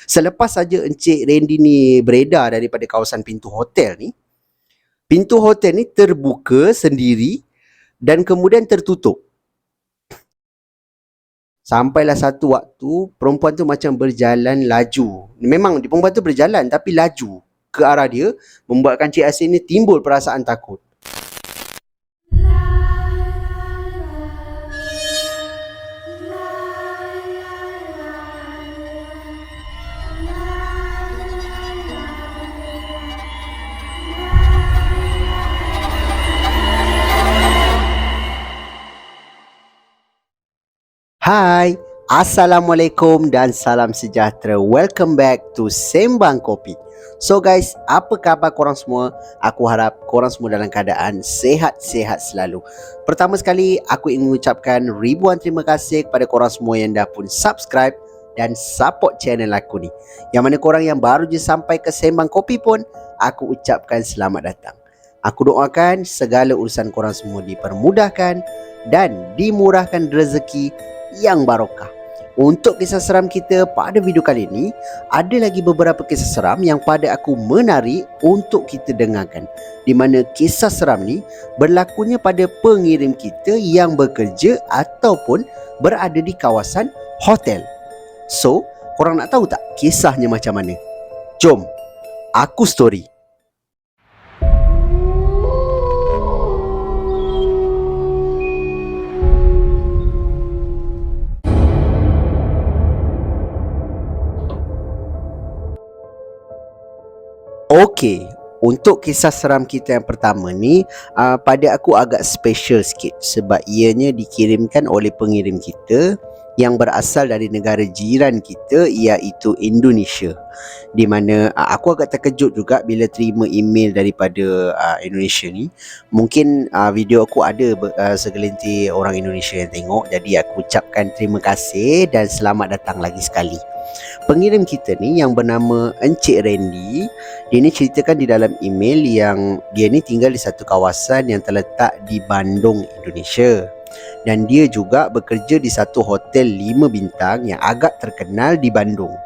Selepas saja Encik Randy ni beredar daripada kawasan pintu hotel ni terbuka sendiri dan kemudian tertutup. Sampailah satu waktu, perempuan tu macam berjalan laju. Memang perempuan tu berjalan tapi laju ke arah dia, membuatkan Cik Asin ni timbul perasaan takut. Hai, Assalamualaikum dan salam sejahtera. Welcome back to Sembang Kopi. So guys, apa khabar korang semua? Aku harap korang semua dalam keadaan sehat-sehat selalu. Pertama sekali, aku ingin mengucapkan ribuan terima kasih kepada korang semua yang dah pun subscribe dan support channel aku ni. Yang mana korang yang baru je sampai ke Sembang Kopi pun, aku ucapkan selamat datang. Aku doakan segala urusan korang semua dipermudahkan dan dimurahkan rezeki yang barokah. Untuk kisah seram kita pada video kali ini, ada lagi beberapa kisah seram yang pada aku menarik untuk kita dengarkan. Di mana kisah seram ni berlakunya pada pengirim kita yang bekerja ataupun berada di kawasan hotel. So, korang nak tahu tak kisahnya macam mana? Jom, aku story. Okey, untuk kisah seram kita yang pertama ni pada aku agak special sikit sebab ianya dikirimkan oleh pengirim kita yang berasal dari negara jiran kita iaitu Indonesia. Di mana aku agak terkejut juga bila terima email daripada Indonesia ni. Mungkin video aku ada segelintir orang Indonesia yang tengok, jadi aku ucapkan terima kasih dan selamat datang lagi sekali. Pengirim kita ni yang bernama Encik Randy, dia ni ceritakan di dalam email yang dia ni tinggal di satu kawasan yang terletak di Bandung, Indonesia. Dan dia juga bekerja di satu hotel 5 bintang yang agak terkenal di Bandung.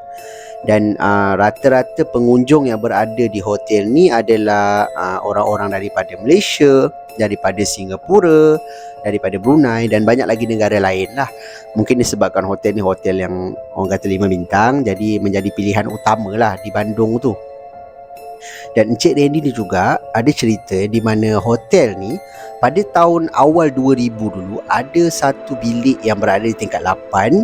Dan rata-rata pengunjung yang berada di hotel ni adalah orang-orang daripada Malaysia, daripada Singapura, daripada Brunei dan banyak lagi negara lain lah. Mungkin disebabkan hotel ni hotel yang orang kata 5 bintang, jadi menjadi pilihan utama lah di Bandung tu. Dan Encik Randy ni juga ada cerita di mana hotel ni pada tahun awal 2000 dulu ada satu bilik yang berada di tingkat 8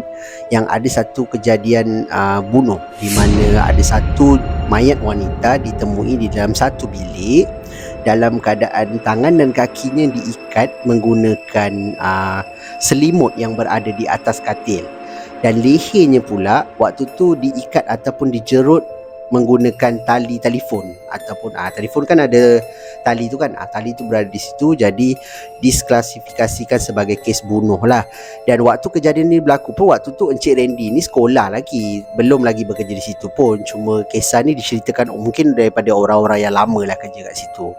yang ada satu kejadian bunuh di mana ada satu mayat wanita ditemui di dalam satu bilik dalam keadaan tangan dan kakinya diikat menggunakan selimut yang berada di atas katil, dan lehernya pula waktu tu diikat ataupun dijerut menggunakan tali telefon ataupun telefon kan ada tali tu kan, tali tu berada di situ, jadi disklasifikasikan sebagai kes bunuh lah. Dan waktu kejadian ni berlaku pun waktu tu Encik Randy ni sekolah lagi, belum lagi bekerja di situ pun, cuma kisah ni diceritakan mungkin daripada orang-orang yang lama lah kerja kat situ.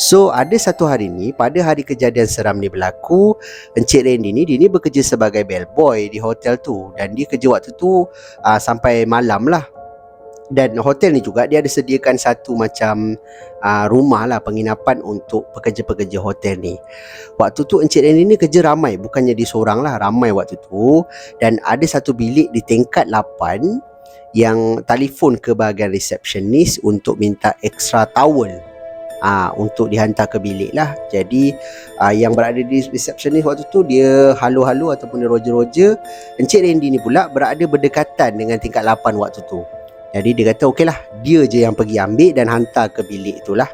So ada satu hari ni, pada hari kejadian seram ni berlaku, Encik Randy ni dia ni bekerja sebagai bellboy di hotel tu, dan dia kerja waktu tu sampai malam lah. Dan hotel ni juga dia ada sediakan satu macam rumah lah, penginapan untuk pekerja-pekerja hotel ni. Waktu tu Encik Randy ni kerja ramai, bukannya dia seorang lah, ramai waktu tu. Dan ada satu bilik di tingkat 8 yang telefon ke bahagian resepsionis untuk minta extra towel untuk dihantar ke bilik lah. Jadi yang berada di resepsionis waktu tu dia halo-halo ataupun dia roja-roja. Encik Randy ni pula berada berdekatan dengan tingkat 8 waktu tu. Jadi dia kata okey lah, dia je yang pergi ambil dan hantar ke bilik tu lah.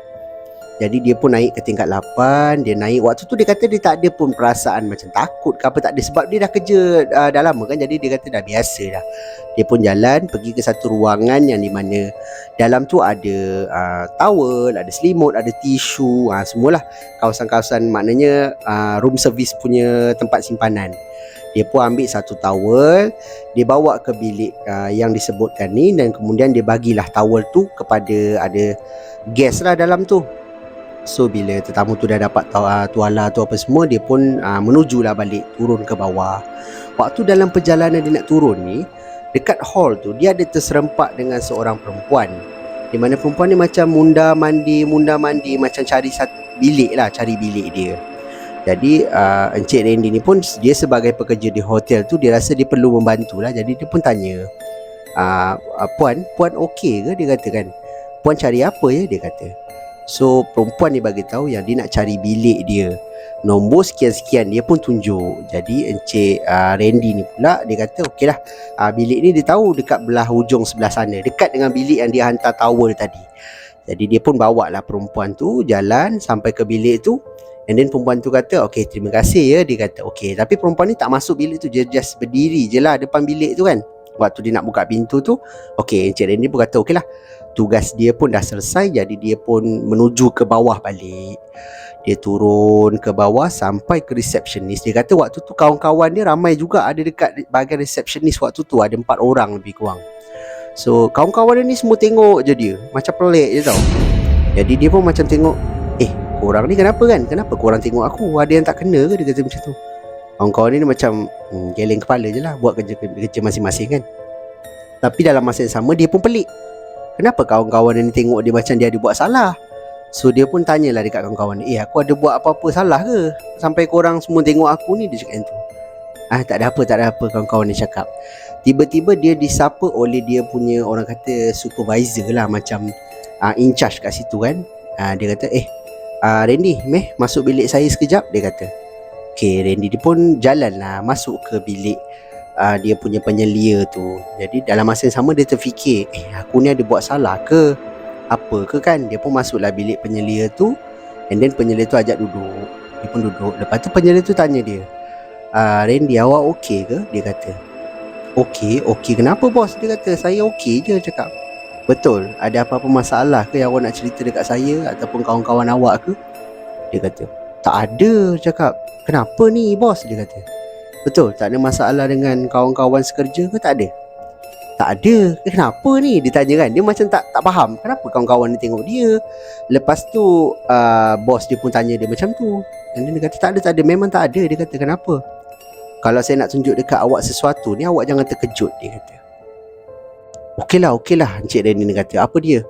Jadi dia pun naik ke tingkat 8. Dia naik, waktu tu dia kata dia tak ada pun perasaan macam takut ke apa, tak ada, sebab dia dah kerja dah lama kan. Jadi dia kata dah biasa dah. Dia pun jalan pergi ke satu ruangan yang di mana dalam tu ada towel, ada selimut, ada tisu, semualah kawasan-kawasan, maknanya room service punya tempat simpanan. Dia pun ambil satu towel, dia bawa ke bilik yang disebutkan ni, dan kemudian dia bagilah towel tu kepada ada guest lah dalam tu. So bila tetamu tu dah dapat tuala tu apa semua, dia pun menujulah balik turun ke bawah. Waktu dalam perjalanan dia nak turun ni, Dekat hall tu dia ada terserempak dengan seorang perempuan, di mana perempuan ni macam munda mandi macam cari bilik lah, cari bilik dia. Jadi Encik Randy ni pun dia sebagai pekerja di hotel tu, dia rasa dia perlu membantu lah. Jadi dia pun tanya, puan okey ke, dia kata kan. Puan cari apa ya, dia kata. So perempuan ni bagi tahu yang dia nak cari bilik dia, nombor sekian-sekian. Dia pun tunjuk. Jadi Encik Randy ni pula dia kata okey lah, bilik ni dia tahu dekat belah hujung sebelah sana, dekat dengan bilik yang dia hantar towel tadi. Jadi dia pun bawa lah perempuan tu jalan sampai ke bilik tu. And then perempuan tu kata okey, terima kasih ya, dia kata okey. Tapi perempuan ni tak masuk bilik tu, dia just berdiri je lah depan bilik tu kan. Waktu dia nak buka pintu tu, okey, Encik Randy pun kata okey lah, tugas dia pun dah selesai. Jadi dia pun menuju ke bawah balik. Dia turun ke bawah sampai ke resepsionis. Dia kata waktu tu kawan-kawan dia ramai juga ada dekat bahagian resepsionis waktu tu, ada 4 orang lebih kurang. So kawan-kawan dia ni semua tengok je dia, macam pelik je tau. Jadi dia pun macam tengok, korang ni kenapa kan? Kenapa korang tengok aku? Ada yang tak kena ke? Dia kata macam tu. Kawan-kawan ni macam geleng kepala je lah, buat kerja masing-masing kan. Tapi dalam masa yang sama dia pun pelik, kenapa kawan-kawan ni tengok dia macam dia ada buat salah. So dia pun tanyalah dekat kawan-kawan ni, aku ada buat apa-apa salah ke sampai korang semua tengok aku ni? Dia cakap macam tu. Tak ada apa kawan-kawan ni cakap. Tiba-tiba dia disapa oleh dia punya, orang kata supervisor lah, macam in charge kat situ kan. Dia kata Randy, masuk bilik saya sekejap, dia kata. Okay, Randy dia pun jalan lah masuk ke bilik dia punya penyelia tu. Jadi dalam masa yang sama dia terfikir, aku ni ada buat salah ke apa ke kan. Dia pun masuklah bilik penyelia tu. And then penyelia tu ajak duduk. Dia pun duduk. Lepas tu penyelia tu tanya dia, Randy, awak okey ke? Dia kata Okey kenapa bos? Dia kata saya okey je, cakap. Betul, ada apa-apa masalah ke yang awak nak cerita dekat saya ataupun kawan-kawan awak ke? Dia kata tak ada, cakap. Kenapa ni bos? Dia kata betul, tak ada masalah dengan kawan-kawan sekerja ke? Tak ada. Tak ada. Kenapa ni? Dia tanya kan. Dia macam tak faham kenapa kawan-kawan ni tengok dia. Lepas tu bos dia pun tanya dia macam tu. Dan dia kata tak ada, memang tak ada. Dia kata kenapa? Kalau saya nak tunjuk dekat awak sesuatu ni, awak jangan terkejut, dia kata. Okeylah Encik Randy ni kata. Apa dia?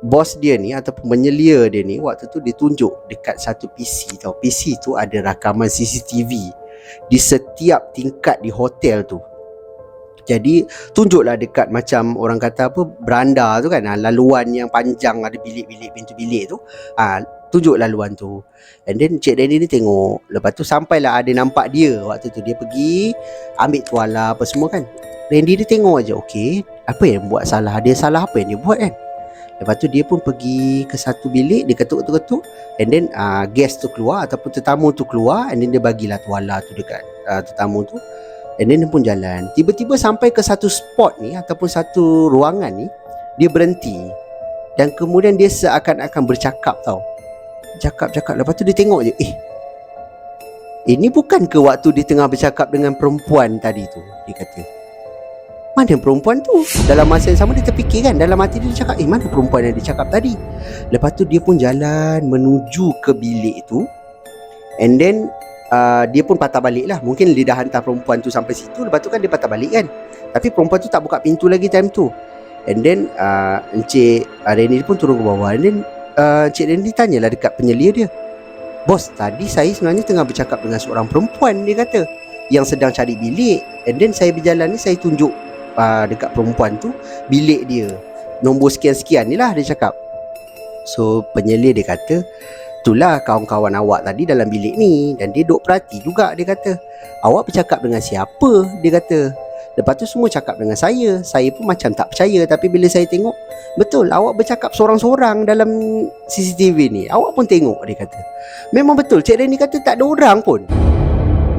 Bos dia ni ataupun penyelia dia ni waktu tu dia tunjuk dekat satu PC tau. PC tu ada rakaman CCTV di setiap tingkat di hotel tu. Jadi tunjuklah dekat macam orang kata apa, beranda tu kan, laluan yang panjang, ada bilik-bilik, pintu bilik tu. Tunjuk laluan tu. And then Encik Randy ni tengok. Lepas tu sampailah ada nampak dia waktu tu. Dia pergi ambil tuala apa semua kan. Randy dia tengok aja, okey, apa yang buat salah? Dia salah apa yang dia buat kan? Lepas tu dia pun pergi ke satu bilik, dia ketuk-ketuk, and then guest tu keluar ataupun tetamu tu keluar, and then dia bagilah tuala tu dekat tetamu tu. And then dia pun jalan. Tiba-tiba sampai ke satu spot ni ataupun satu ruangan ni, dia berhenti. Dan kemudian dia seakan-akan bercakap tau. Cakap. Lepas tu dia tengok je, ini bukan ke waktu dia tengah bercakap dengan perempuan tadi tu? Dia kata, mana perempuan tu? Dalam masa yang sama dia terfikir kan. Dalam hati dia cakap, mana perempuan yang dia cakap tadi? Lepas tu dia pun jalan menuju ke bilik tu. And then dia pun patah balik lah. Mungkin dia dah hantar perempuan tu sampai situ. Lepas tu kan dia patah balik kan. Tapi perempuan tu tak buka pintu lagi time tu. And then Encik Randy pun turun ke bawah. And then Encik Randy tanyalah dekat penyelia dia, bos, tadi saya sebenarnya tengah bercakap dengan seorang perempuan, dia kata, yang sedang cari bilik. And then saya berjalan ni, saya tunjuk dekat perempuan tu bilik dia, nombor sekian-sekian ni lah, dia cakap. So penyelia dia kata, itulah kawan-kawan awak tadi dalam bilik ni. Dan dia duk perhati juga, dia kata, awak bercakap dengan siapa? Dia kata. Lepas tu semua cakap dengan saya. Saya pun macam tak percaya. Tapi bila saya tengok, betul, awak bercakap seorang-seorang dalam CCTV ni. Awak pun tengok, dia kata. Memang betul, Cik Randy kata tak ada orang pun.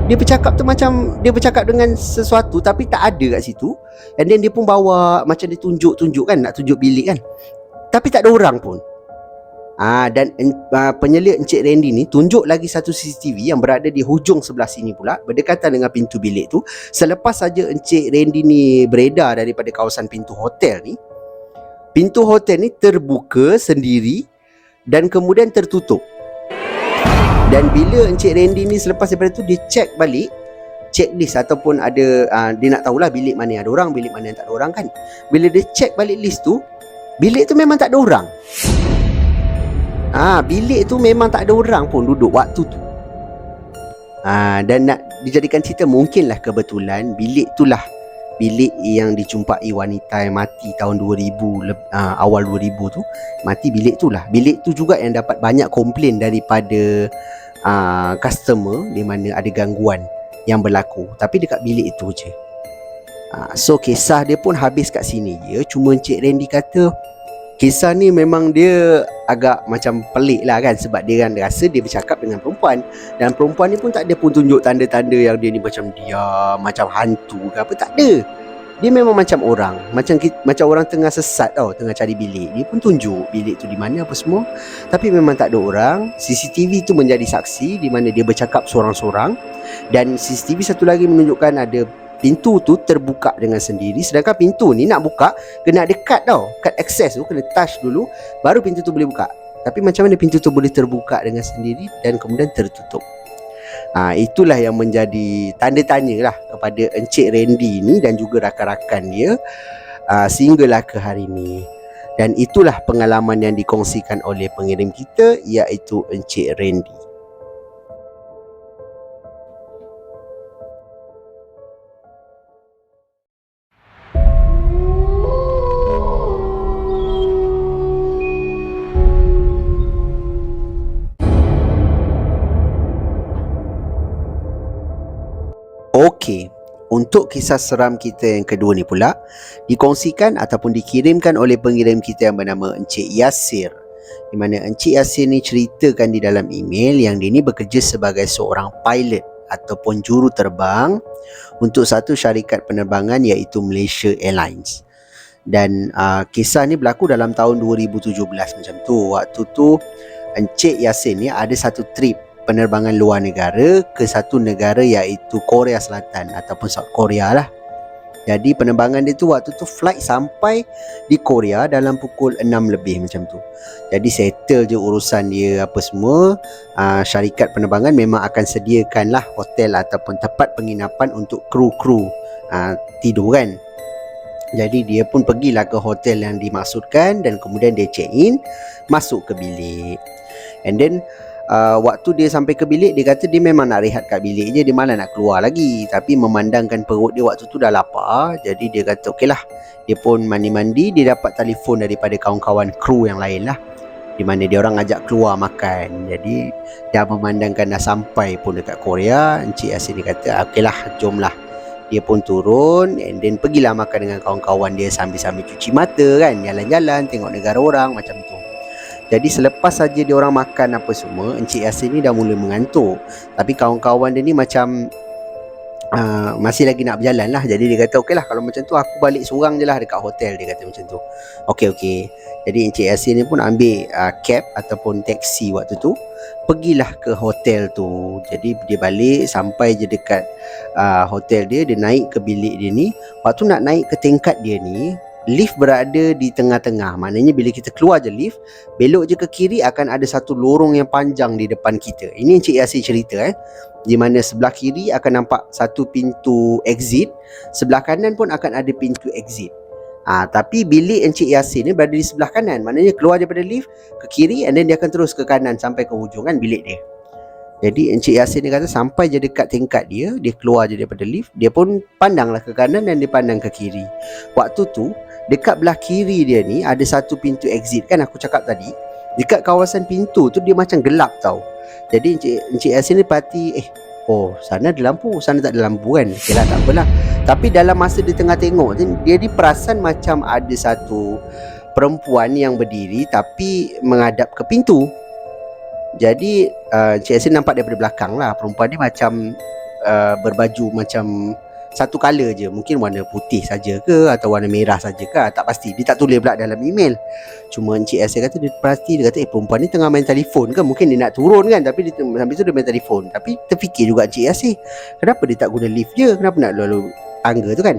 Dia bercakap tu macam dia bercakap dengan sesuatu tapi tak ada kat situ. And then dia pun bawa, macam dia tunjuk-tunjuk kan, nak tunjuk bilik kan, tapi tak ada orang pun. Dan penyelia Encik Randy ni tunjuk lagi satu CCTV yang berada di hujung sebelah sini pula, berdekatan dengan pintu bilik tu. Selepas saja Encik Randy ni beredar daripada kawasan pintu hotel ni, pintu hotel ni terbuka sendiri dan kemudian tertutup. Dan bila Encik Randy ni selepas daripada tu dia check balik, checklist ataupun ada dia nak tahulah bilik mana yang ada orang, bilik mana yang tak ada orang kan. Bila dia check balik list tu, bilik tu memang tak ada orang. Bilik tu memang tak ada orang pun duduk waktu tu. Dan nak dijadikan cerita, mungkinlah kebetulan bilik itulah bilik yang dijumpai wanita yang mati tahun 2000, awal 2000 tu. Mati bilik tu lah. Bilik tu juga yang dapat banyak komplain daripada customer, di mana ada gangguan yang berlaku. Tapi dekat bilik itu je. So kisah dia pun habis kat sini je. Cuma Encik Randy kata kisah ni memang dia agak macam pelik lah kan, sebab dia kan rasa dia bercakap dengan perempuan, dan perempuan ni pun tak ada pun tunjuk tanda-tanda yang dia ni macam diam, macam hantu ke apa, tak ada. Dia memang macam orang, macam orang tengah sesat tau, tengah cari bilik. Dia pun tunjuk bilik tu di mana apa semua, tapi memang tak ada orang. CCTV tu menjadi saksi di mana dia bercakap seorang-seorang, dan CCTV satu lagi menunjukkan ada pintu tu terbuka dengan sendiri, sedangkan pintu ni nak buka kena ada kad tau, kad akses tu kena touch dulu baru pintu tu boleh buka. Tapi macam mana pintu tu boleh terbuka dengan sendiri dan kemudian tertutup? Itulah yang menjadi tanda tanya lah kepada Encik Randy ni dan juga rakan-rakan dia sehinggalah ke hari ni. Dan itulah pengalaman yang dikongsikan oleh pengirim kita, iaitu Encik Randy. Okey, untuk kisah seram kita yang kedua ni pula dikongsikan ataupun dikirimkan oleh pengirim kita yang bernama Encik Yasir. Di mana Encik Yasir ni ceritakan di dalam email yang dia ni bekerja sebagai seorang pilot ataupun juru terbang untuk satu syarikat penerbangan iaitu Malaysia Airlines. Dan kisah ni berlaku dalam tahun 2017 macam tu. Waktu tu Encik Yasir ni ada satu trip penerbangan luar negara ke satu negara iaitu Korea Selatan ataupun South Korea lah. Jadi penerbangan dia tu waktu tu flight sampai di Korea dalam pukul 6 lebih macam tu. Jadi settle je urusan dia apa semua. Syarikat penerbangan memang akan sediakan lah hotel ataupun tempat penginapan untuk kru-kru tidur kan. Jadi dia pun pergilah ke hotel yang dimaksudkan dan kemudian dia check in, masuk ke bilik. And then waktu dia sampai ke bilik, dia kata dia memang nak rehat kat bilik je, dia malah nak keluar lagi. Tapi memandangkan perut dia waktu tu dah lapar, jadi dia kata okey lah. Dia pun mandi-mandi, dia dapat telefon daripada kawan-kawan kru yang lain lah, di mana dia orang ajak keluar makan. Jadi dah memandangkan dah sampai pun dekat Korea, Encik Yasir dia kata okey lah, jom lah. Dia pun turun and then pergilah makan dengan kawan-kawan dia sambil-sambil cuci mata kan, jalan-jalan, tengok negara orang macam tu. Jadi selepas saja dia orang makan apa semua, Encik Yasir ni dah mula mengantuk. Tapi kawan-kawan dia ni macam masih lagi nak berjalan lah. Jadi dia kata okey lah, kalau macam tu aku balik seorang je lah dekat hotel. Dia kata macam tu. Okey. Jadi Encik Yasir ni pun ambil cab ataupun taksi waktu tu, pergilah ke hotel tu. Jadi dia balik sampai je dekat hotel dia, dia naik ke bilik dia ni. Waktu nak naik ke tingkat dia ni, lift berada di tengah-tengah. Maknanya bila kita keluar je lift, belok je ke kiri akan ada satu lorong yang panjang di depan kita. Ini Encik Yasir cerita di mana sebelah kiri akan nampak satu pintu exit, sebelah kanan pun akan ada pintu exit. Tapi bilik Encik Yasir ni berada di sebelah kanan. Maknanya keluar daripada lift ke kiri and then dia akan terus ke kanan sampai ke hujung kan bilik dia. Jadi Encik Yasir ni kata sampai je dekat tingkat dia, dia keluar je daripada lift, dia pun pandanglah ke kanan dan dia pandang ke kiri. Waktu tu dekat belah kiri dia ni ada satu pintu exit kan aku cakap tadi. Dekat kawasan pintu tu dia macam gelap tau. Jadi Encik Yasir ni perhati, sana ada lampu, sana tak ada lampu kan. Okay lah, tak apalah. Tapi dalam masa dia tengah tengok, dia perasan macam ada satu perempuan yang berdiri tapi menghadap ke pintu. Jadi Encik Yasir nampak daripada belakang lah, perempuan ni macam berbaju macam satu colour je, mungkin warna putih saja ke atau warna merah saja ke, tak pasti. Dia tak tulis pula dalam email. Cuma Encik Yasir kata dia perhati, dia kata perempuan ni tengah main telefon ke, mungkin dia nak turun kan, tapi dia, sambil tu dia main telefon. Tapi terfikir juga Encik Yasir, kenapa dia tak guna lift je, kenapa nak lalu tangga tu kan.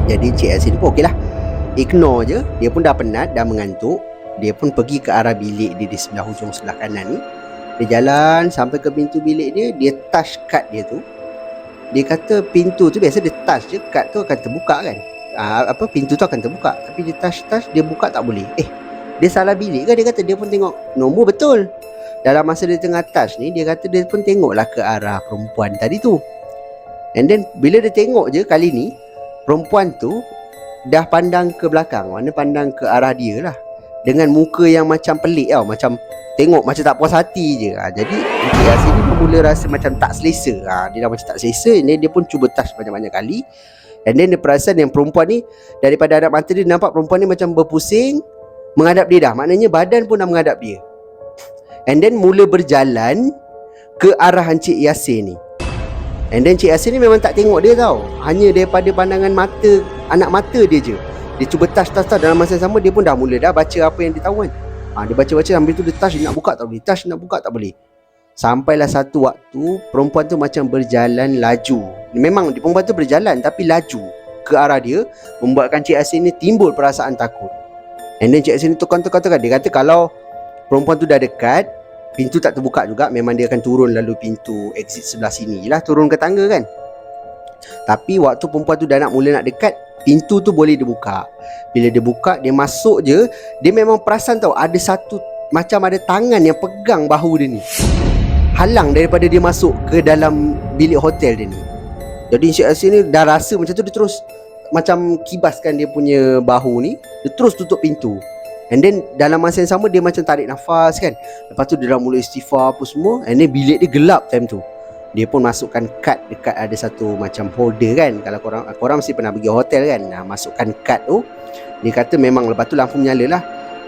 Jadi Encik Yasir pun okey lah, ignore je. Dia pun dah penat, dah mengantuk. Dia pun pergi ke arah bilik dia di sebelah hujung sebelah kanan ni. Dia jalan sampai ke pintu bilik dia, dia touch kad dia tu. Dia kata pintu tu biasa dia touch je, kad tu akan terbuka kan. Pintu tu akan terbuka, tapi dia touch dia buka tak boleh. Dia salah bilik ke? Dia kata dia pun tengok nombor betul. Dalam masa dia tengah touch ni, dia kata dia pun tengoklah ke arah perempuan tadi tu. And then bila dia tengok je kali ni, perempuan tu dah pandang ke belakang, mana pandang ke arah dia lah, dengan muka yang macam pelik tau, macam tengok macam tak puas hati je. Jadi Encik Yasin ni mula rasa macam tak selesa. Dia dah macam tak selesa, dia pun cuba touch banyak-banyak kali. And then dia perasan yang perempuan ni, daripada adat mata dia nampak perempuan ni macam berpusing menghadap dia dah. Maknanya badan pun dah menghadap dia. And then mula berjalan ke arah Encik Yasin ni. And then Encik Yasin ni memang tak tengok dia tau, hanya daripada pandangan mata, anak mata dia je. Dia cuba touch dalam masa yang sama. Dia pun dah mula dah baca apa yang dia tahu kan. Dia baca-baca, sambil tu dia touch, dia nak buka tak boleh, touch nak buka tak boleh. Sampailah satu waktu perempuan tu macam berjalan laju. Memang perempuan tu berjalan tapi laju ke arah dia, membuatkan Encik Yasin ni timbul perasaan takut. And then Encik Yasin ni tekan. Dia kata kalau perempuan tu dah dekat, pintu tak terbuka juga, memang dia akan turun lalu pintu exit sebelah sini lah, turun ke tangga kan. Tapi waktu perempuan tu dah mula nak dekat, pintu tu boleh dibuka. Bila dia buka, dia masuk je, dia memang perasan tau, ada satu macam ada tangan yang pegang bahu dia ni, halang daripada dia masuk ke dalam bilik hotel dia ni. Jadi Encik Yasin ni dah rasa macam tu, dia terus macam kibaskan dia punya bahu ni, dia terus tutup pintu. And then dalam masa yang sama dia macam tarik nafas kan. Lepas tu dia dah mula istighfar apa semua. And then bilik dia gelap time tu. Dia pun masukkan kad dekat ada satu macam holder kan. Kalau korang mesti pernah pergi hotel kan. Masukkan kad tu. Dia kata memang lepas tu lampu menyala lah.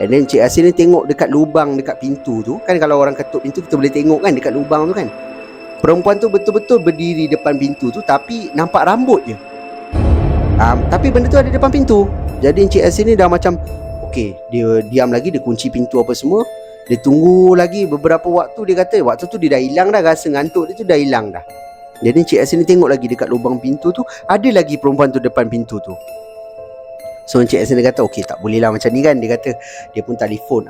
And then Encik Yasin ni tengok dekat lubang dekat pintu tu. Kan kalau orang ketuk pintu kita boleh tengok kan dekat lubang tu kan. Perempuan tu betul-betul berdiri depan pintu tu, tapi nampak rambut je. Tapi benda tu ada depan pintu. Jadi Encik Yasin ni dah macam dia diam lagi, dia kunci pintu apa semua. Dia tunggu lagi beberapa waktu. Dia kata waktu tu dia dah hilang dah, rasa ngantuk dia tu dah hilang dah. Jadi Encik Yasin ni tengok lagi dekat lubang pintu tu, ada lagi perempuan tu depan pintu tu. So Encik Yasin dia kata tak boleh lah macam ni kan. Dia kata dia pun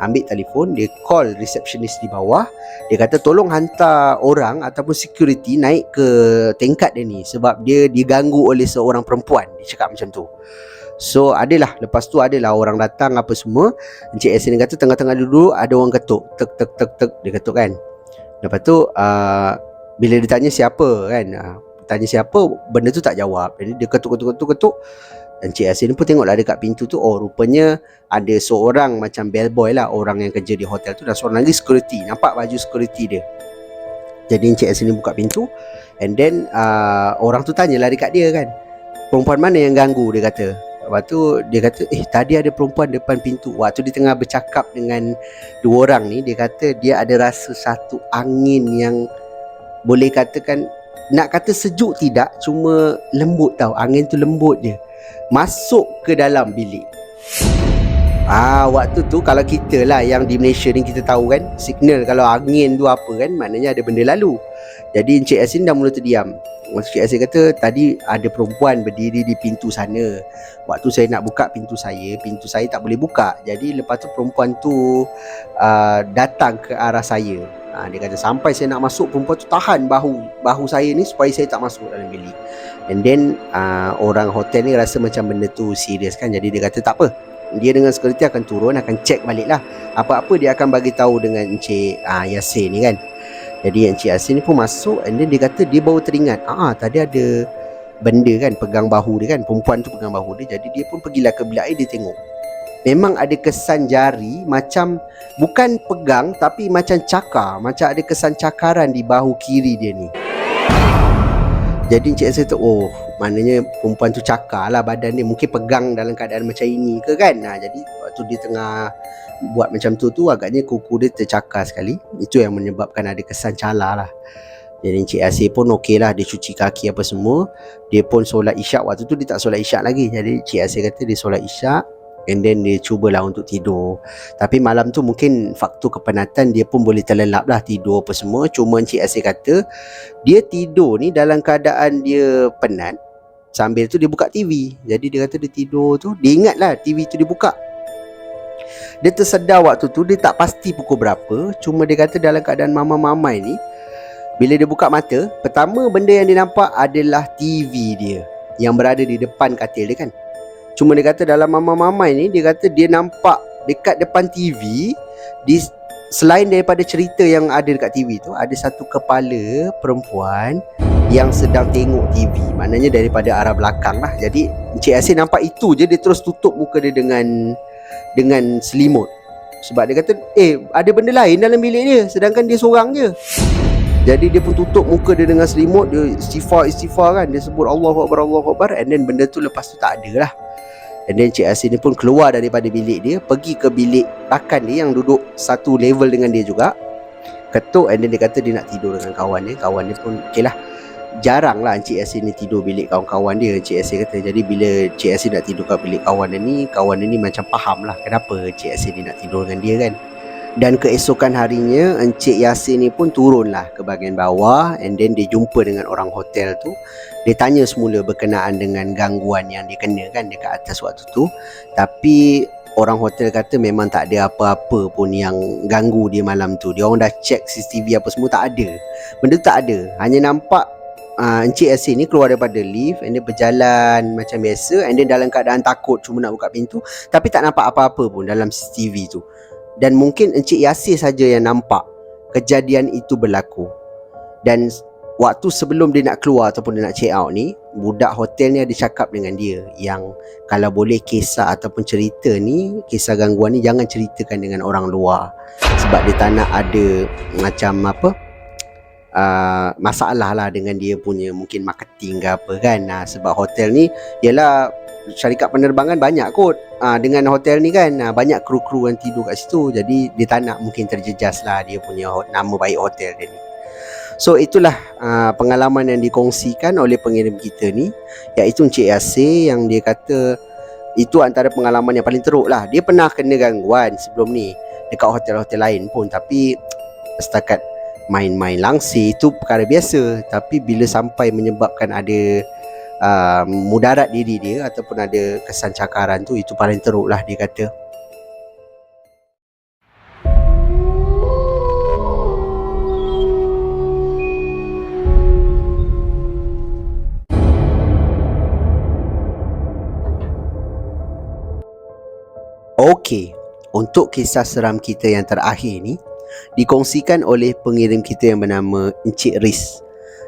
ambil telefon, dia call receptionist di bawah. Dia kata tolong hantar orang ataupun security naik ke tingkat dia ni, sebab dia diganggu oleh seorang perempuan. Dia cakap macam tu. So lepas tu adalah orang datang apa semua. Encik Yasin kata tengah-tengah dulu ada orang ketuk, tek tek tek tek, dia ketuk kan. Lepas tu bila dia tanya siapa kan, benda tu tak jawab. Jadi dia ketuk. Encik Yasin pun tengoklah dekat pintu tu, rupanya ada seorang macam bellboy lah, orang yang kerja di hotel tu, dan seorang lagi security, nampak baju security dia. Jadi Encik Yasin buka pintu. And then orang tu tanyalah dekat dia kan, perempuan mana yang ganggu, dia kata. Lepas tu dia kata tadi ada perempuan depan pintu. Waktu dia tengah bercakap dengan dua orang ni, dia kata dia ada rasa satu angin yang boleh katakan, nak kata sejuk tidak, cuma lembut tau. Angin tu lembut je masuk ke dalam bilik. Waktu tu kalau kita lah yang di Malaysia ni, kita tahu kan signal kalau angin tu apa kan, maknanya ada benda lalu. Jadi Encik Yasin dah mula terdiam. Encik Yasin kata tadi ada perempuan berdiri di pintu sana. Waktu saya nak buka pintu saya tak boleh buka. Jadi lepas tu perempuan tu datang ke arah saya. Dia kata sampai saya nak masuk, perempuan tu tahan bahu saya ni supaya saya tak masuk dalam bilik. And then orang hotel ni rasa macam benda tu serius kan. Jadi dia kata tak apa, dia dengan security akan turun, akan check balik lah. Apa-apa dia akan bagi tahu dengan Encik Yasin ni kan. Jadi Encik Yasin ni pun masuk. And then dia kata dia baru teringat tadi ada benda kan pegang bahu dia kan, perempuan tu pegang bahu dia. Jadi dia pun pergilah ke bilik air, dia tengok memang ada kesan jari, macam bukan pegang tapi macam cakar, macam ada kesan cakaran di bahu kiri dia ni. Jadi Encik Yasin tu maknanya perempuan tu cakar lah badan dia, mungkin pegang dalam keadaan macam ini ke kan. Jadi waktu dia tengah buat macam tu agaknya kuku dia tercakar sekali. Itu yang menyebabkan ada kesan cala lah. Jadi Encik Yasin pun lah, dia cuci kaki apa semua. Dia pun solat isyak. Waktu tu dia tak solat isyak lagi. Jadi Encik Yasin kata dia solat isyak, and then dia cubalah untuk tidur. Tapi malam tu mungkin faktor kepenatan, dia pun boleh terlelap lah tidur apa semua. Cuma Encik Yasin kata dia tidur ni dalam keadaan dia penat, sambil tu dia buka TV. Jadi dia kata dia tidur tu, dia ingat lah TV tu dia buka. Dia tersedar waktu tu, dia tak pasti pukul berapa. Cuma dia kata dalam keadaan mamai ni, Bila dia buka mata, pertama benda yang dia nampak adalah TV dia yang berada di depan katil dia kan. Cuma dia kata dalam mamai-mamai ni, dia kata dia nampak dekat depan TV, selain daripada cerita yang ada dekat TV tu, ada satu kepala perempuan yang sedang tengok TV. Maknanya daripada arah belakang lah. Jadi Encik Yasin nampak itu je, dia terus tutup muka dia dengan selimut. Sebab dia kata ada benda lain dalam bilik dia, sedangkan dia seorang je. Jadi dia pun tutup muka dia dengan selimut. Dia istighfar kan. Dia sebut Allahu Akbar, Allahu Akbar. And then benda tu lepas tu tak ada lah. And then Cik Yasin ni pun keluar daripada bilik dia, pergi ke bilik rakan dia yang duduk satu level dengan dia juga, ketuk. And then dia kata dia nak tidur dengan kawan dia. Kawan dia pun okay lah. Jarang lah Encik Yasin ni tidur bilik kawan-kawan dia. Encik Yasin kata. Jadi bila Encik Yasin nak tidur kat bilik kawan dia ni macam faham lah kenapa Encik Yasin ni nak tidur dengan dia kan. Dan keesokan harinya Encik Yasin ni pun turunlah ke bahagian bawah. And then dia jumpa dengan orang hotel tu. Dia tanya semula berkenaan dengan gangguan yang dia kena kan dekat atas waktu tu. Tapi orang hotel kata memang tak ada apa-apa pun yang ganggu dia malam tu. Dia orang dah check CCTV apa semua, tak ada. Benda tu tak ada. Hanya nampak Encik Yasin ni keluar daripada lift. And dia berjalan macam biasa. And then dalam keadaan takut, cuma nak buka pintu. Tapi tak nampak apa-apa pun dalam CCTV tu. Dan mungkin Encik Yasin saja yang nampak kejadian itu berlaku. Dan waktu sebelum dia nak keluar ataupun dia nak check out ni, budak hotel ni ada cakap dengan dia yang kalau boleh kisah ataupun cerita ni, kisah gangguan ni jangan ceritakan dengan orang luar. Sebab dia tak nak ada macam masalah lah dengan dia punya mungkin marketing ke apa kan. Sebab hotel ni ialah syarikat penerbangan banyak kot dengan hotel ni kan. Banyak kru-kru yang tidur kat situ. Jadi dia tak nak mungkin terjejas lah dia punya nama baik hotel dia ni. So itulah pengalaman yang dikongsikan oleh pengirim kita ni, iaitu Encik Yasin, yang dia kata itu antara pengalaman yang paling teruk lah. Dia pernah kena gangguan sebelum ni dekat hotel-hotel lain pun, tapi setakat main-main langsir itu perkara biasa. Tapi bila sampai menyebabkan ada mudarat diri dia ataupun ada kesan cakaran tu, itu paling teruk lah dia kata. Okey, untuk kisah seram kita yang terakhir ni dikongsikan oleh pengirim kita yang bernama Encik Riz.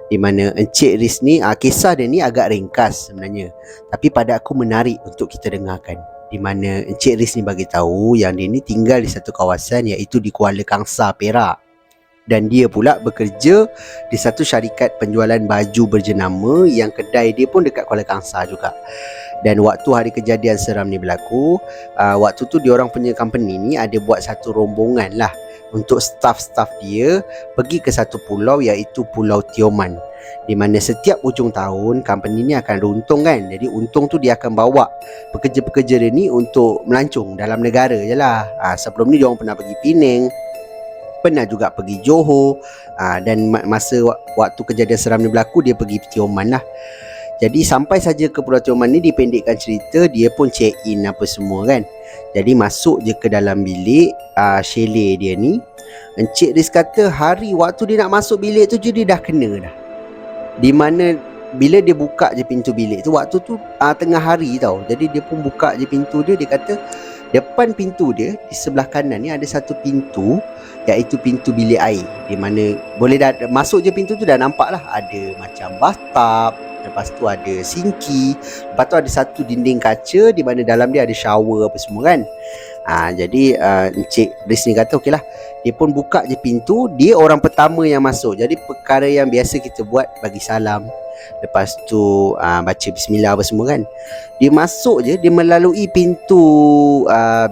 Di mana Encik Riz ni kisah dia ni agak ringkas sebenarnya, tapi pada aku menarik untuk kita dengarkan. Di mana Encik Riz ni bagi tahu yang dia ni tinggal di satu kawasan, iaitu di Kuala Kangsar, Perak. Dan dia pula bekerja di satu syarikat penjualan baju berjenama yang kedai dia pun dekat Kuala Kangsar juga. Dan waktu hari kejadian seram ni berlaku, waktu tu diorang punya company ni ada buat satu rombongan lah untuk staff-staff dia pergi ke satu pulau, iaitu Pulau Tioman. Di mana setiap hujung tahun company ni akan runtung kan. Jadi untung tu dia akan bawa pekerja-pekerja dia ni untuk melancong dalam negara je lah. Sebelum ni diorang pernah pergi Penang, pernah juga pergi Johor, dan masa waktu kejadian seram ni berlaku, dia pergi Tioman lah. Jadi sampai saja ke Pulau Tioman ni, dipendekkan cerita, dia pun check in apa semua kan. Jadi masuk je ke dalam bilik chalet dia ni. Encik Riz kata hari waktu dia nak masuk bilik tu je dia dah kena dah. Di mana bila dia buka je pintu bilik tu, waktu tu tengah hari tau. Jadi dia pun buka je pintu dia. Dia kata depan pintu dia di sebelah kanan ni ada satu pintu, iaitu pintu bilik air. Di mana boleh dah masuk je pintu tu dah nampak lah ada macam bathtub, lepas tu ada sinki, lepas tu ada satu dinding kaca di mana dalam dia ada shower apa semua kan. Jadi Encik Riz ni kata okey lah, dia pun buka je pintu. Dia orang pertama yang masuk. Jadi perkara yang biasa kita buat, bagi salam, lepas tu baca bismillah apa semua kan. Dia masuk je, dia melalui pintu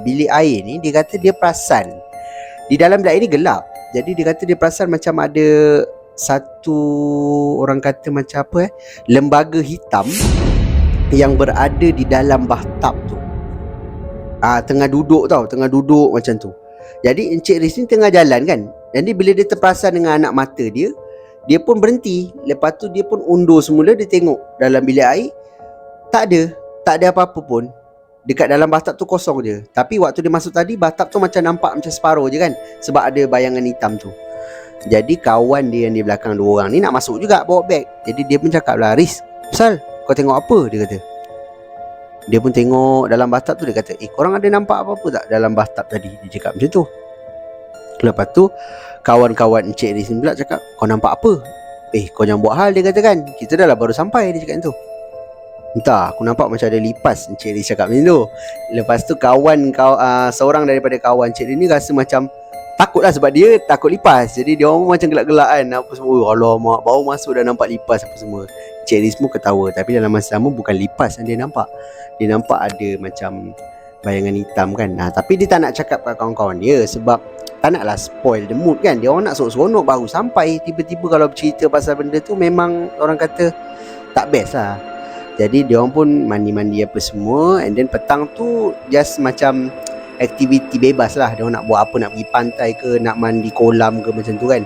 bilik air ni. Dia kata dia perasan di dalam bilik air ni gelap. Jadi dia kata dia perasan macam ada satu, orang kata macam apa lembaga hitam yang berada di dalam bathtub tu. Tengah duduk tau, tengah duduk macam tu. Jadi Encik Riz ni tengah jalan kan. Jadi bila dia terperasan dengan anak mata dia, dia pun berhenti. Lepas tu dia pun undur semula. Dia tengok dalam bilik air, tak ada apa-apa pun. Dekat dalam bathtub tu kosong je. Tapi waktu dia masuk tadi, bathtub tu macam nampak macam separuh je kan, sebab ada bayangan hitam tu. Jadi kawan dia yang di belakang dua orang ni nak masuk juga bawa beg. Jadi dia pun cakap lah, Riz, Sal, kau tengok apa? Dia kata. Dia pun tengok dalam bathtub tu. Dia kata, korang ada nampak apa-apa tak dalam bathtub tadi? Dia cakap macam tu. Lepas tu kawan-kawan Encik Riz ni pula cakap, kau nampak apa? Kau jangan buat hal, dia kata kan. Kita dah lah baru sampai, dia cakap macam tu. Entah, aku nampak macam ada lipas, Encik Riz cakap macam tu. Lepas tu seorang daripada kawan Encik Riz ni rasa macam takut lah sebab dia takut lipas. Jadi dia orang macam gelak-gelak kan, apa semua. Alamak, baru masuk dah nampak lipas apa semua. Encik Riz pun ketawa. Tapi dalam masa sama bukan lipas yang dia nampak. Dia nampak ada macam bayangan hitam kan. Tapi dia tak nak cakap kat kawan-kawan dia sebab tak naklah spoil the mood kan. Dia orang nak seronok baru sampai. Tiba-tiba kalau bercerita pasal benda tu memang orang kata tak best lah. Jadi dia orang pun mandi-mandi apa semua. And then petang tu just macam aktiviti bebas lah. Dia orang nak buat apa, nak pergi pantai ke, nak mandi kolam ke macam tu kan.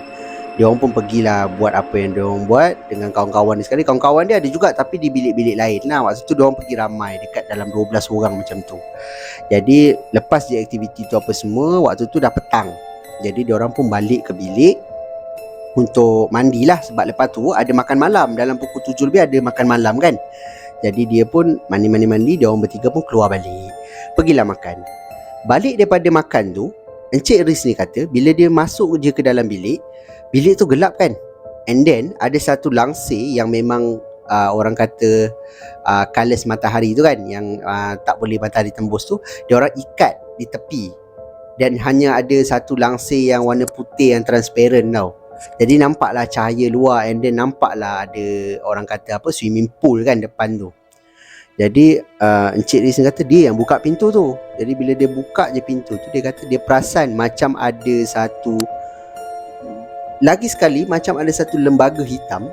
Dia orang pun pergilah buat apa yang dia orang buat dengan kawan-kawan dia sekali. Kawan-kawan dia ada juga tapi di bilik-bilik lain lah. Waktu tu dia orang pergi ramai, dekat dalam 12 orang macam tu. Jadi lepas je aktiviti tu apa semua, waktu tu dah petang. Jadi dia orang pun balik ke bilik untuk mandilah sebab lepas tu ada makan malam. Dalam pukul 7 lebih ada makan malam kan. Jadi dia pun mandi, dia orang bertiga pun keluar balik. Pergilah makan. Balik daripada makan tu, Encik Riz ni kata bila dia masuk je ke dalam bilik, bilik tu gelap kan. And then ada satu langsir yang memang orang kata colours matahari tu kan, yang tak boleh matahari tembus tu, dia orang ikat di tepi. Dan hanya ada satu langsir yang warna putih yang transparent tau. Jadi nampaklah cahaya luar. And then nampaklah ada orang kata apa, swimming pool kan depan tu. Jadi Encik Riz kata dia yang buka pintu tu. Jadi bila dia buka je pintu tu, dia kata dia perasan macam ada satu, lagi sekali macam ada satu lembaga hitam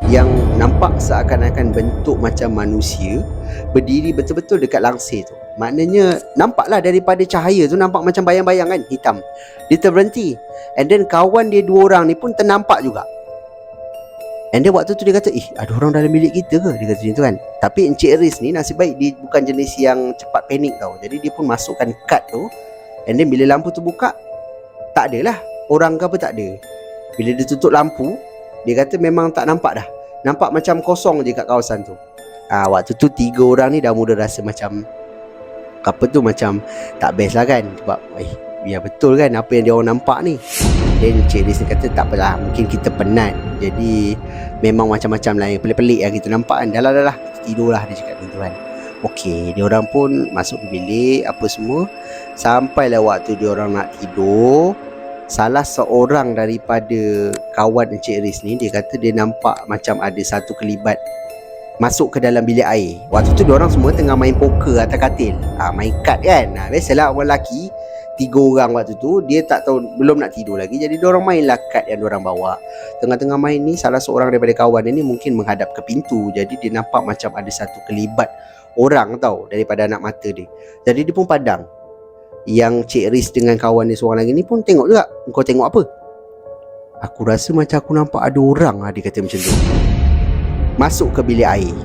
yang nampak seakan-akan bentuk macam manusia berdiri betul-betul dekat langsir tu. Maknanya nampaklah daripada cahaya tu nampak macam bayang-bayang kan, hitam. Dia terberhenti. And then kawan dia dua orang ni pun ternampak juga. And then waktu tu dia kata, ada orang dalam bilik kita ke? Dia kata macam tu kan. Tapi Encik Riz ni nasib baik dia bukan jenis yang cepat panik tau. Jadi dia pun masukkan kad tu. And then bila lampu tu buka, tak adalah orang ke apa, tak ada. Bila dia tutup lampu, dia kata memang tak nampak dah. Nampak macam kosong je kat kawasan tu. Waktu tu 3 orang ni dah mula rasa macam apa tu, macam tak best lah kan. Sebab biar betul kan apa yang dia orang nampak ni. Dan Encik Riz kata tak apalah, mungkin kita penat. Jadi memang macam-macam lah yang pelik-pelik yang kita nampak kan. Dah lah kita tidur lah, dia cakap gitu kan. Okey, dia orang pun masuk ke bilik apa semua. Sampailah waktu dia orang nak tidur, salah seorang daripada kawan Encik Riz ni, dia kata dia nampak macam ada satu kelibat masuk ke dalam bilik air. Waktu tu dia orang semua tengah main poker atas katil. Main kad kan. Biasalah orang lelaki 3 orang waktu tu, dia tak tahu, belum nak tidur lagi. Jadi diorang mainlah kad yang diorang bawa. Tengah-tengah main ni, salah seorang daripada kawan dia ni mungkin menghadap ke pintu. Jadi dia nampak macam ada satu kelibat orang tau daripada anak mata dia. Jadi dia pun padang. Yang Cik Riz dengan kawan dia seorang lagi ni pun tengok juga. Kau tengok apa? Aku rasa macam aku nampak ada orang, dia kata macam tu, masuk ke bilik air.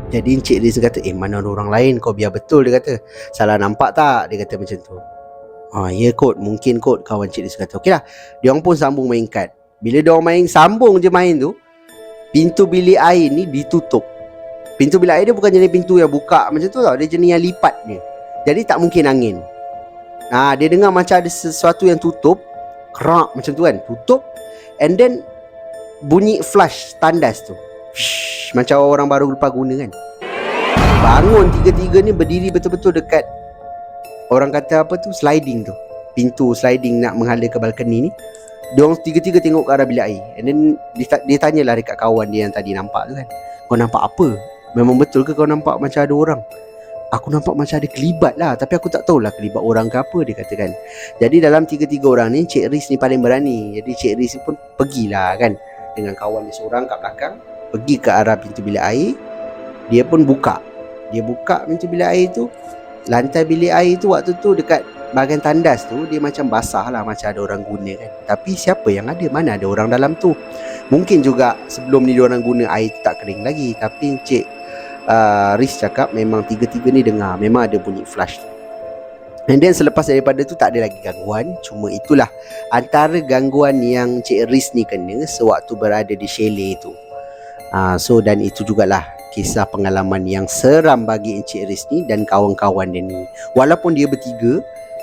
Jadi Encik Riz kata, mana ada orang lain, kau biar betul, dia kata. Salah nampak tak? Dia kata macam tu. Ya kot, mungkin kot, kawan Encik Riz kata. Okey lah, dia orang pun sambung main kad. Bila dia orang sambung je main tu, pintu bilik air ni ditutup. Pintu bilik air dia bukan jenis pintu yang buka macam tu tau. Dia jenis yang lipat ni. Jadi tak mungkin angin. Dia dengar macam ada sesuatu yang tutup. Kerak macam tu kan, tutup. And then bunyi flash tandas tu. Macam orang baru lepas guna kan. Bangun tiga-tiga ni berdiri betul-betul dekat, orang kata apa tu, sliding tu, pintu sliding nak menghala ke balkoni ni. Diorang tiga-tiga tengok ke arah bilik air. And then dia tanyalah dekat kawan dia yang tadi nampak tu kan, kau nampak apa? Memang betul ke kau nampak macam ada orang? Aku nampak macam ada kelibat lah, tapi aku tak tahulah kelibat orang ke apa, dia katakan. Jadi dalam tiga-tiga orang ni, Cik Riz ni paling berani. Jadi Cik Riz pun pergilah kan dengan kawan dia seorang kat belakang, pergi ke arah pintu bilik air. Dia pun buka. Dia buka pintu bilik air tu. Lantai bilik air tu waktu tu dekat bahagian tandas tu, dia macam basah lah, macam ada orang guna kan. Tapi siapa yang ada? Mana ada orang dalam tu? Mungkin juga sebelum ni diorang guna air tu tak kering lagi. Tapi Cik Riz cakap memang tiga-tiga ni dengar, memang ada bunyi flash tu. And then selepas daripada tu tak ada lagi gangguan. Cuma itulah antara gangguan yang Cik Riz ni kena sewaktu berada di chalet tu. So dan itu jugalah kisah pengalaman yang seram bagi Encik Riz ni dan kawan-kawan dia ni. Walaupun dia bertiga,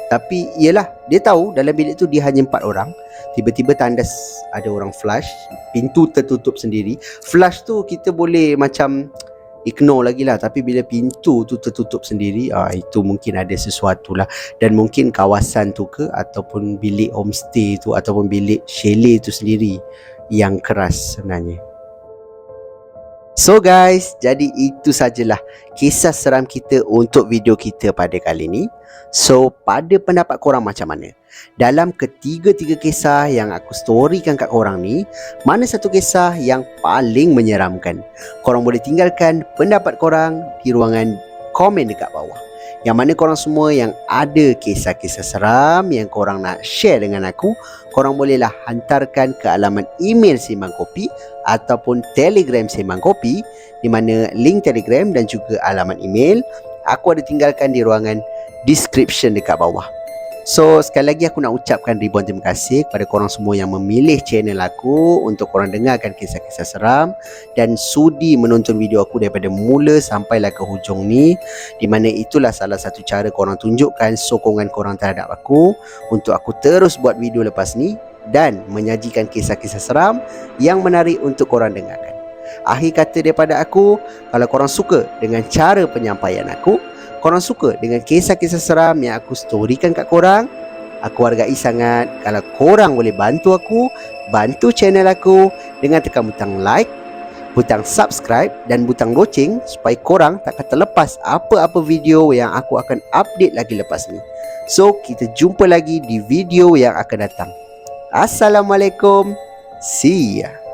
tapi ialah dia tahu dalam bilik tu dia hanya 4 orang. Tiba-tiba tandas ada orang flush, pintu tertutup sendiri. Flush tu kita boleh macam ignore lagi lah, tapi bila pintu tu tertutup sendiri, itu mungkin ada sesuatu lah. Dan mungkin kawasan tu ke, ataupun bilik homestay tu, ataupun bilik chalet tu sendiri yang keras sebenarnya. So guys, jadi itu sajalah kisah seram kita untuk video kita pada kali ni. So pada pendapat korang macam mana? Dalam ketiga-tiga kisah yang aku storykan kat korang ni, mana satu kisah yang paling menyeramkan? Korang boleh tinggalkan pendapat korang di ruangan komen dekat bawah. Yang mana korang semua yang ada kisah-kisah seram yang korang nak share dengan aku, korang bolehlah hantarkan ke alamat email Sembang Kopi ataupun Telegram Sembang Kopi, di mana link Telegram dan juga alamat email aku ada tinggalkan di ruangan description dekat bawah. So sekali lagi aku nak ucapkan ribuan terima kasih kepada korang semua yang memilih channel aku untuk korang dengarkan kisah-kisah seram dan sudi menonton video aku daripada mula sampailah ke hujung ni, di mana itulah salah satu cara korang tunjukkan sokongan korang terhadap aku untuk aku terus buat video lepas ni dan menyajikan kisah-kisah seram yang menarik untuk korang dengarkan. Akhir kata daripada aku, kalau korang suka dengan cara penyampaian aku, korang suka dengan kisah-kisah seram yang aku storykan kat korang, aku hargai sangat kalau korang boleh bantu aku, bantu channel aku dengan tekan butang like, butang subscribe dan butang loceng supaya korang takkan terlepas apa-apa video yang aku akan update lagi lepas ni. So, kita jumpa lagi di video yang akan datang. Assalamualaikum. See ya.